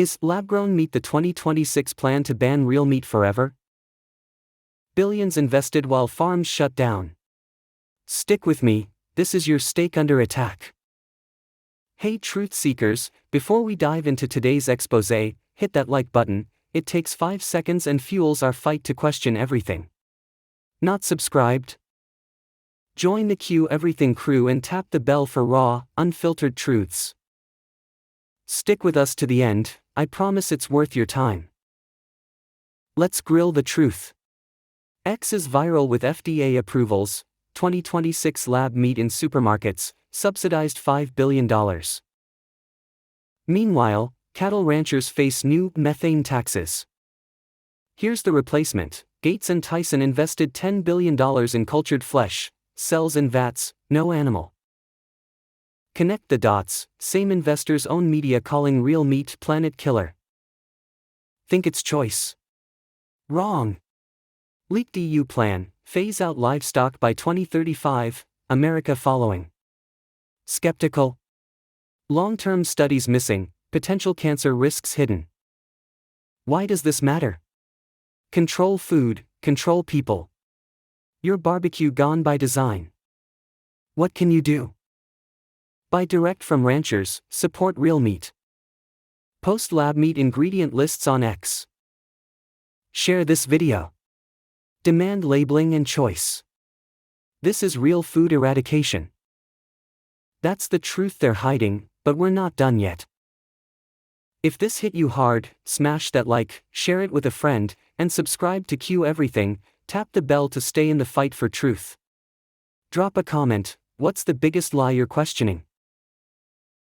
Is lab-grown meat the 2026 plan to ban real meat forever? Billions invested while farms shut down. Stick with me, this is your stake under attack. Hey truth seekers, before we dive into today's expose, hit that like button. It takes 5 seconds and fuels our fight to question everything. Not subscribed? Join the Q Everything crew and tap the bell for raw, unfiltered truths. Stick with us to the end, I promise it's worth your time. Let's grill the truth. X is viral with FDA approvals, 2026 lab meat in supermarkets, subsidized $5 billion. Meanwhile, cattle ranchers face new methane taxes. Here's the replacement. Gates and Tyson invested $10 billion in cultured flesh, cells in vats, no animal. Connect the dots, same investors own media calling real meat planet killer. Think it's choice? Wrong. Leaked EU plan, phase out livestock by 2035, America following. Skeptical? Long-term studies missing, potential cancer risks hidden. Why does this matter? Control food, control people. Your barbecue gone by design. What can you do? Buy direct from ranchers, support real meat. Post lab meat ingredient lists on X. Share this video. Demand labeling and choice. This is real food eradication. That's the truth they're hiding, but we're not done yet. If this hit you hard, smash that like, share it with a friend, and subscribe to Q Everything. Tap the bell to stay in the fight for truth. Drop a comment, what's the biggest lie you're questioning?